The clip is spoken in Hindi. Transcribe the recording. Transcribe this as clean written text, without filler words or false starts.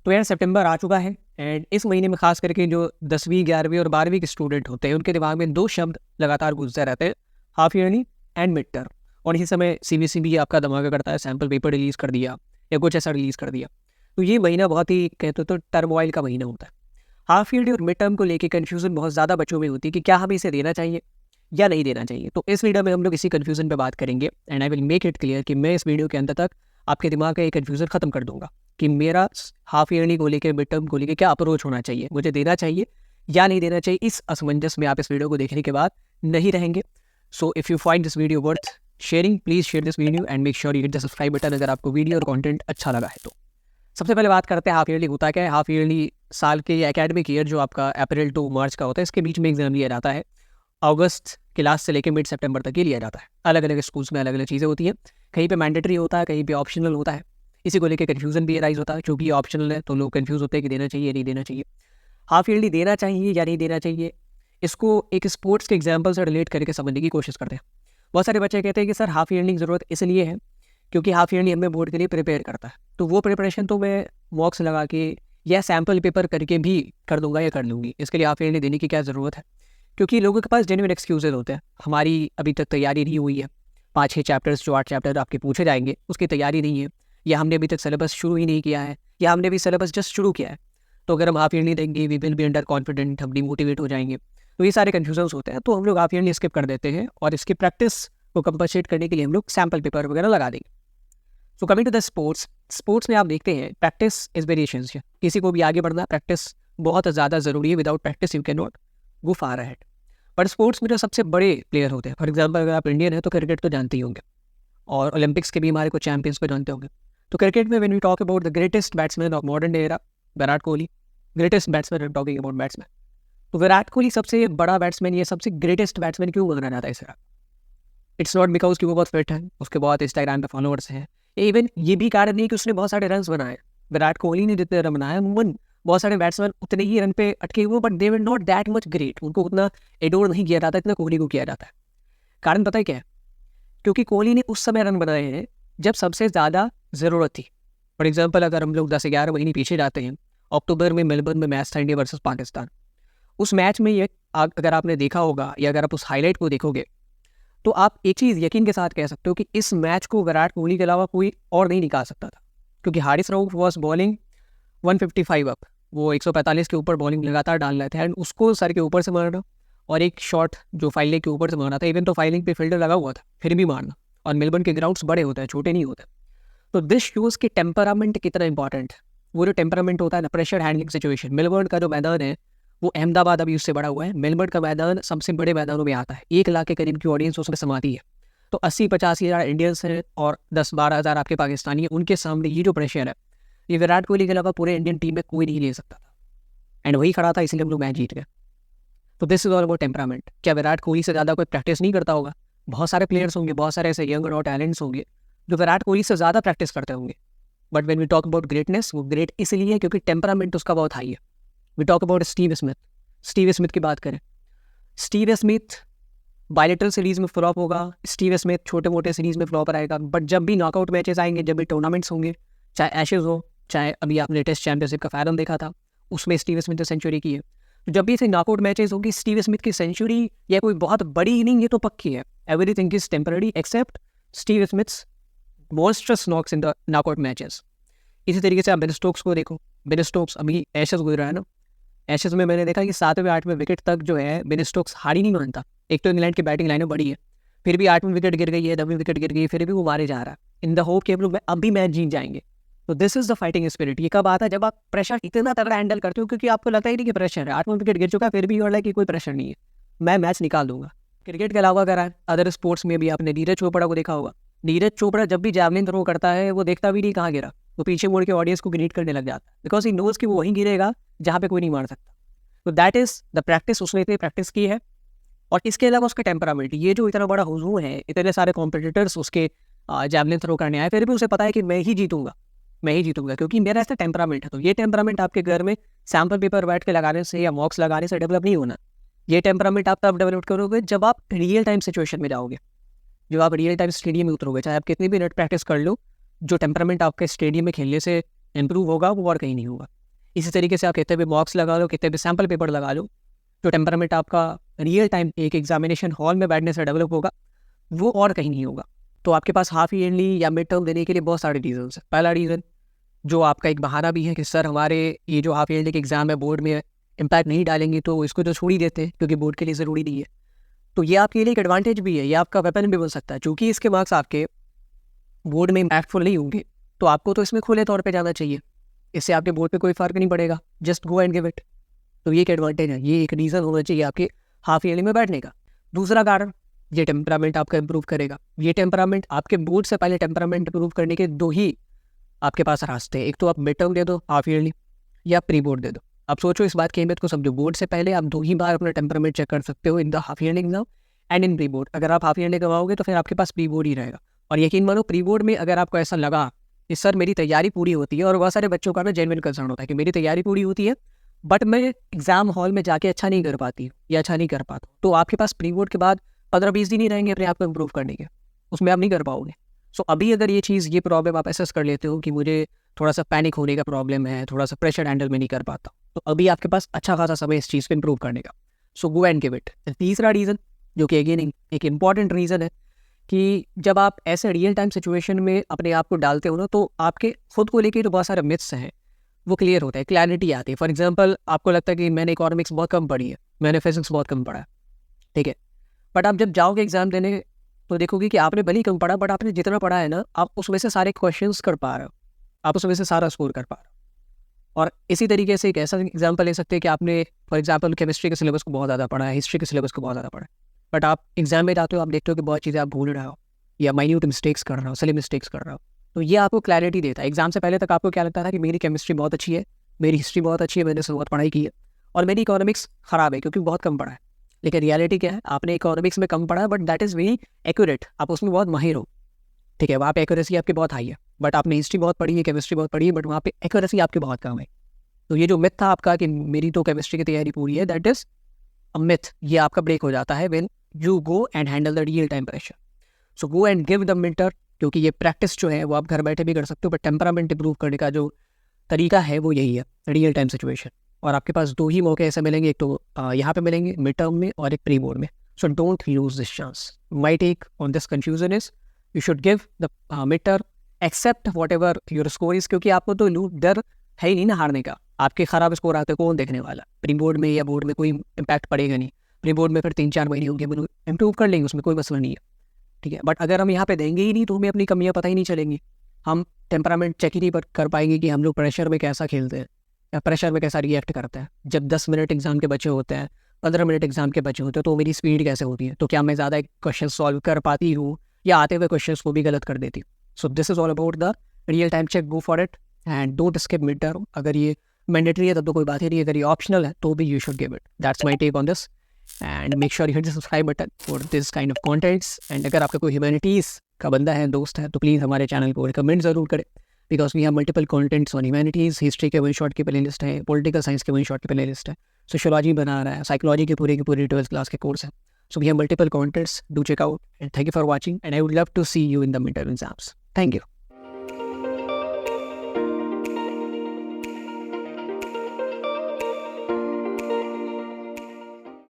तो यार सितंबर आ चुका है एंड इस महीने में खास करके जो 10वीं 11वीं और 12वीं के स्टूडेंट होते हैं उनके दिमाग में दो शब्द लगातार गूंजते रहते हैं, half yearly and mid term. और इसी समय सीबीएसई भी आपका धमाका करता है, सैम्पल पेपर रिलीज़ कर दिया या कुछ ऐसा रिलीज़ कर दिया। तो ये महीना बहुत ही कहते तो टर्मोइल का महीना होता है। हाफ ईयरली और मिड टर्म को लेके कन्फ्यूजन बहुत ज़्यादा बच्चों में होती है कि क्या हमें इसे देना चाहिए या नहीं देना चाहिए। तो इस वीडियो में हम लोग इसी कन्फ्यूजन पे बात करेंगे and I will make it clear कि मैं इस वीडियो के अंत तक आपके दिमाग का ये कन्फ्यूजन खत्म कर दूंगा कि मेरा हाफ ईयरली को लेकर मिड टर्म को लेकर क्या अप्रोच होना चाहिए, मुझे देना चाहिए या नहीं देना चाहिए। इस असमंजस में आप इस वीडियो को देखने के बाद नहीं रहेंगे। So if you find this video worth sharing, please share this video and make sure you hit the subscribe button अगर आपको वीडियो और कंटेंट अच्छा लगा है तो। सबसे पहले बात करते हैं हाफ ईयरली होता क्या है। हाफ ईयरली साल के एकेडमिक ईयर जो आपका अप्रैल टू मार्च का होता है, इसके बीच में एग्जाम लिया जाता है। अगस्त के लास्ट से लेकर मिड सितंबर तक ही लिया जाता है। अलग अलग स्कूल्स में अलग अलग चीज़ें होती हैं, कहीं पे मैंडेटरी होता है, कहीं पे ऑप्शनल होता है। इसी को लेकर कन्फ्यूजन भी राइज होता है, जो भी ऑप्शनल है तो लोग कन्फ्यूज होते हैं कि देना चाहिए या नहीं देना चाहिए। हाफ ईयरली देना चाहिए या नहीं देना चाहिए, इसको एक स्पोर्ट्स के एग्जाम्पल से रिलेट करके समझने की कोशिश करते हैं। बहुत सारे बच्चे कहते हैं कि सर हाफ ईयरली की ज़रूरत इसलिए है क्योंकि हाफ ईयरली हमें बोर्ड के लिए प्रिपेयर करता है, तो वो प्रिपरेशन तो मैं मॉक्स लगा के या सैम्पल पेपर करके भी कर दूंगा या कर लूँगी, इसके लिए हाफ ईयरली देने की क्या ज़रूरत है। क्योंकि लोगों के पास जेन्युइन एक्सक्यूजेज होते हैं। हमारी अभी तक तैयारी नहीं हुई है, 5-6 चैप्टर्स जो 8 चैप्टर आपके पूछे जाएंगे उसकी तैयारी नहीं है, या हमने अभी तक सिलेबस शुरू ही नहीं किया है, या हमने भी सिलेबस जस्ट शुरू किया है। तो अगर हम हाफ ईयरली देंगे we will be under confident, हम डिमोटिवेट हो जाएंगे। तो ये सारे कन्फ्यूजन्स होते हैं, तो हम लोग हाफ ईयरली स्किप कर देते हैं और इसकी प्रैक्टिस को कंपनसेट करने के लिए हम लोग सैम्पल पेपर वगैरह लगा देंगे। So coming to the sports में आप देखते हैं प्रैक्टिस इज वेरी एसेंशियल। किसी को भी आगे बढ़ना, प्रैक्टिस बहुत ज़्यादा ज़रूरी है। Without practice you can not go far ahead. पर स्पोर्ट्स में जो सबसे बड़े प्लेयर होते हैं, फॉर एग्जांपल अगर आप इंडियन है तो क्रिकेट तो जानते ही होंगे, और ओलंपिक्स के भी हमारे कुछ चैंपियंस को जानते होंगे। तो क्रिकेट में when we talk about the greatest batsman of modern day era, Virat Kohli, greatest batsman, talking about batsman, तो विराट कोहली सबसे बड़ा बैट्समैन, ये सबसे ग्रेटेस्ट बैट्समैन क्यों माना जाता है इस तरह? इट्स नॉट बिकॉज कि वो बहुत फिट है, उसके बहुत इंस्टाग्राम पे फॉलोअर्स हैं। इवन ये भी कारण नहीं कि उसने बहुत सारे रन बनाए। विराट कोहली ने जितने रन बनाए, अमूमन बहुत सारे बैट्समैन उतने ही रन पे अटके हुए, but they were not that much great. उनको उतना एडोर नहीं किया जाता इतना कोहली को किया जाता है। कारण पता है क्या है? क्योंकि कोहली ने उस समय रन बनाए हैं जब सबसे ज़्यादा ज़रूरत थी। फॉर एग्जाम्पल अगर हम लोग 10-11 महीने पीछे जाते हैं, अक्टूबर में मेलबर्न में मैच था इंडिया वर्सेस पाकिस्तान। उस मैच में ये अगर आपने देखा होगा या अगर आप उस हाईलाइट को देखोगे तो आप एक चीज़ यकीन के साथ कह सकते हो कि इस मैच को विराट कोहली के अलावा कोई और नहीं निकाल सकता था। क्योंकि Haris Rauf was bowling 155 up, वो 145 के ऊपर बॉलिंग लगातार डाल रहे थे एंड उसको सर के ऊपर से मारना और एक शॉट जो फाइल लेग के ऊपर से मारना था। इवन तो फाइलिंग पे फील्डर लगा हुआ था फिर भी मारना, और मेलबर्न के ग्राउंड्स बड़े होते हैं, छोटे नहीं होते। तो दिस शोज़ की टेम्परामेंट कितना इंपॉर्टेंट है। वो जो टेम्परामेंट होता है ना, प्रेशर हैंडलिंग सिचुएशन। मेलबर्न का जो मैदान है वो अहमदाबाद अभी उससे बड़ा हुआ है। मेलबर्न का मैदान सबसे बड़े मैदानों में आता है, 1 लाख के करीब की ऑडियंस उसमें समाती है। तो 80-85 हज़ार इंडियंस हैं और 10-12 हज़ार आपके पाकिस्तानी हैं। उनके सामने ये जो प्रेशर है, ये विराट कोहली के अलावा पूरे इंडियन टीम में कोई नहीं ले सकता था, एंड वही खड़ा था, इसलिए हम लोग मैच जीत गए। तो this is all about temperament. क्या विराट कोहली से ज़्यादा कोई प्रैक्टिस नहीं करता होगा? बहुत सारे प्लेयर्स होंगे, बहुत सारे ऐसे यंग और टैलेंट्स होंगे जो विराट कोहली से ज़्यादा प्रैक्टिस करते होंगे। But when we talk about greatness, वो ग्रेट इसलिए है क्योंकि टेम्परामेंट उसका बहुत हाई है। We talk about Steve Smith की बात करें, स्टीव स्मिथ बायलेटरल सीरीज में फ्लॉप होगा, स्टीव स्मिथ छोटे मोटे सीरीज में फ्लॉप रहेगा। बट जब भी नॉकआउट मैचेस आएंगे, जब भी टूर्नामेंट्स होंगे, चाहे एशेज हो, चाहे अभी आपने टेस्ट चैंपियनशिप का फाइनल देखा था, उसमें स्टीव स्मिथ ने सेंचुरी की है। तो जब भी ऐसे नॉकआउट मैचेस होंगे, स्टीव स्मिथ की सेंचुरी या कोई बहुत बड़ी इनिंग ये तो पक्की है। Everything is temporary except Steve Smith's monstrous knocks in the knockout matches. इसी तरीके से आप बेन स्टोक्स को देखो। बेन स्टोक्स अभी एशेज गुजरा है ना, एशेज में मैंने देखा कि 7वें 8वें विकेट तक जो है बेन स्टोक्स हार ही नहीं मानता। एक तो इंग्लैंड की बैटिंग लाइनें बड़ी है, फिर भी 8वीं विकेट गिर गई है, 9वीं विकेट गिर गई है, फिर भी वो मारे जा रहा है इन द होप कि हम लोग अभी मैच जीत जाएंगे। तो this is the fighting spirit. ये कब आता है? जब आप प्रेशर इतना तगड़ा हैंडल करते हो क्योंकि आपको लगता ही नहीं कि प्रेशर है। 8वां विकेट गिर चुका है फिर भी और कि कोई प्रेशर नहीं है, मैं मैच निकाल दूंगा। क्रिकेट के अलावा अगर अदर स्पोर्ट्स में भी आपने नीरज चोपड़ा को देखा होगा। नीरज चोपड़ा जब भी जैवलिन थ्रो करता है वो देखता भी नहीं कहाँ गिरा, वो पीछे मुड़ के ऑडियंस को ग्रीट करने लग जाता है, बिकॉज ही नोज कि वो वहीं गिरेगा जहाँ पे कोई नहीं मार सकता। तो दैट इज द प्रैक्टिस, उसने इतनी प्रैक्टिस की है। और इसके अलावा उसका टेम्परामेंट, ये जो इतना बड़ा हुजूम है, इतने सारे कॉम्पिटिटर्स उसके जैवलिन थ्रो करने आए, फिर भी उसे पता है कि मैं ही जीतूंगा क्योंकि मेरा ऐसा टेम्परामेंट है। तो ये टेम्परामेंट आपके घर में सैम्पल पेपर बैठ के लगाने से या मॉक्स लगाने से डेवलप नहीं होना। ये टेम्परामेंट आप तब डेवलप करोगे जब आप रियल टाइम सिचुएशन में जाओगे, जब आप रियल टाइम स्टेडियम में उतरोगे। चाहे आप कितनी भी नेट प्रैक्टिस कर लो, जो टेम्परामेंट आपके स्टेडियम में खेलने से इंप्रूव होगा वो और कहीं नहीं होगा। इसी तरीके से आप कितने भी मॉक्स लगा लो, कितने भी सैम्पल पेपर लगा लो, जो टेम्परामेंट आपका रियल टाइम एक एग्जामिनेशन हॉल में बैठने से डेवलप होगा वो और कहीं नहीं होगा। तो आपके पास हाफ ईयरली या मिड टर्म देने के लिए बहुत सारे रीजन है। पहला रीज़न जो आपका एक बहाना भी है कि सर हमारे ये जो हाफ ईयरली के एग्जाम है बोर्ड में इम्पैक्ट नहीं डालेंगे तो इसको तो छोड़ ही देते हैं क्योंकि बोर्ड के लिए ज़रूरी नहीं है। तो ये आपके लिए एक एडवांटेज भी है, ये आपका वेपन भी बन सकता है। चूँकि इसके मार्क्स आपके बोर्ड में इम्पैक्टफुल नहीं होंगे तो आपको तो इसमें खुले तौर पे जाना चाहिए, इससे आपके बोर्ड पे कोई फ़र्क नहीं पड़ेगा, just go and give it. तो ये एक एडवांटेज है, ये एक रीज़न होना चाहिए आपके हाफ ईयरली में बैठने का। दूसरा कारण, ये टेम्परामेंट आपका इम्प्रूव करेगा। ये टेम्परामेंट आपके बोर्ड से पहले टेम्परामेंट इम्प्रूव करने के दो ही आपके पास रास्ते हैं। एक तो आप मिड टर्म दे दो हाफ ईयरली, या प्री बोर्ड दे दो। आप सोचो इस बात की अहमियत को समझो, बोर्ड से पहले आप 2 ही बार अपना टेम्परामेंट चेक कर सकते हो, in the half yearly exam and in pre board. अगर आप हाफ ईयरली करवाओगे तो फिर आपके पास प्री बोर्ड ही रहेगा। और यकीन मानो प्री बोर्ड में अगर आपको ऐसा लगा कि सर मेरी तैयारी पूरी होती है, और बहुत सारे बच्चों का ना जेन्युइन कंसर्न होता है कि मेरी तैयारी पूरी होती है बट मैं एग्जाम हॉल में जाके अच्छा नहीं कर पाती या अच्छा नहीं कर पाता, तो आपके पास प्री बोर्ड के बाद 15-20 दिन ही रहेंगे अपने आप को इम्प्रूव करने के, उसमें आप नहीं कर पाओगे। सो अभी अगर ये चीज़, ये प्रॉब्लम आप असेस कर लेते हो कि मुझे थोड़ा सा पैनिक होने का प्रॉब्लम है, थोड़ा सा प्रेशर हैंडल में नहीं कर पाता, तो अभी आपके पास अच्छा खासा समय इस चीज़ को इम्प्रूव करने का। सो गो एंड गिव इट। तीसरा रीज़न जो कि अगेन एक इम्पॉर्टेंट रीज़न है कि जब आप ऐसे रियल टाइम सिचुएशन में अपने आप को डालते हो ना, तो आपके खुद को लेके जो बहुत सारे मिथ्स हैं वो क्लियर होता है, क्लैरिटी आती है। फॉर एग्जांपल आपको लगता है कि मैंने इकोनॉमिक्स बहुत कम पढ़ी है, मैंने फिजिक्स बहुत कम पढ़ा है, ठीक है, बट आप जब जाओगे एग्जाम देने तो देखोगे कि आपने भले ही कम पढ़ा बट आपने जितना पढ़ा है ना, आप उसमें से सारे क्वेश्चंस कर पा रहे हो, आप उसमें से सारा स्कोर कर पा रहे हो। और इसी तरीके से एक ऐसा एग्जाम्पल ले सकते हैं कि आपने फॉर एग्जाम्पल केमिस्ट्री के सिलेबस को बहुत ज़्यादा पढ़ा है, हिस्ट्री के सिलेबस को बहुत ज़्यादा पढ़ा है, बट आप एग्जाम में जाते हो, आप देखते हो कि बहुत चीज़ें आप भूल रहे हो या माइन्यूट मिस्टेक्स कर रहे हो, सिली मिस्टेक्स कर रहे हो। तो ये आपको क्लैरिटी देता है। एग्जाम से पहले तक आपको क्या लगता था कि मेरी केमिस्ट्री बहुत अच्छी है, मेरी हिस्ट्री बहुत अच्छी है, मैंने उससे बहुत पढ़ाई की है, और मेरी इकोनॉमिक्स ख़राब है क्योंकि बहुत कम पढ़ा है। लेकिन रियलिटी क्या है, आपने इकोनॉमिक्स में कम पढ़ा है but that is very accurate, आप उसमें बहुत माहिर हो, ठीक है, वहाँ पे एक्यूरेसी आपकी बहुत हाई है। बट आपने हिस्ट्री बहुत पढ़ी है, केमिस्ट्री बहुत पढ़ी है, बट वहाँ पे एक्यूरेसी आपकी बहुत कम है। तो ये जो मिथ था आपका कि मेरी तो केमिस्ट्री की तैयारी पूरी है, दैट इज़ अ मिथ, ये आपका ब्रेक हो जाता है when you go and handle the real time pressure. So go and give the mentor, क्योंकि ये प्रैक्टिस जो है वो आप घर बैठे भी कर सकते हो, बट टेम्परामेंट इंप्रूव करने का जो तरीका है वो यही है, रियल टाइम सिचुएशन। और आपके पास 2 ही मौके ऐसे मिलेंगे, एक तो यहाँ पे मिलेंगे मिड टर्म में और एक प्री बोर्ड में। So don't lose this chance. My take on this confusion is you should give the mid term, except whatever your score is, क्योंकि आपको तो डर है ही नहीं ना हारने का। आपके ख़राब स्कोर आते कौन देखने वाला, प्री बोर्ड में या बोर्ड में कोई इम्पैक्ट पड़ेगा नहीं। प्री बोर्ड में फिर 3-4 महीने होंगे, इम्प्रूव कर लेंगे, उसमें कोई मसला नहीं है, ठीक है। बट अगर हम यहाँ पे देंगे ही नहीं तो हमें अपनी कमियाँ पता ही नहीं चलेंगी, हम टेम्परामेंट चेक ही नहीं कर पाएंगे कि हम लोग प्रेशर में कैसा खेलते हैं या प्रेशर में कैसा रिएक्ट करते हैं। जब 10 मिनट एग्जाम के बचे होते हैं, 15 मिनट एग्जाम के बचे होते हैं, तो मेरी स्पीड कैसे होती है, तो क्या मैं ज़्यादा क्वेश्चन सॉल्व कर पाती हूँ या आते हुए क्वेश्चन को भी गलत कर देती हूँ। So this is all about the real time check, go for it and don't skip mid term. अगर ये मैंडेटरी है तब तो कोई बात ही नहीं, अगर ये ऑप्शनल है तो भी you should give it. That's my take on this and make sure you hit the subscribe button for this kind of contents. एंड अगर आपका कोई ह्यूमैनिटीज़ का बंदा है, दोस्त है, तो प्लीज़ हमारे चैनल को रिकमेंड ज़रूर करें, because we have multiple contents on humanities. History के 1 शॉट की प्ले लिस्ट है, पॉलिटिकल साइंस के 1 शॉट की प्ले लिस्ट है, सोशियोलॉजी बना रहा है, साइकोलॉजी के पूरे 12th क्लास के कोर्स है। So we have multiple contents, do check out and thank you for watching and I would love to see you in the mid term exams. Thank you.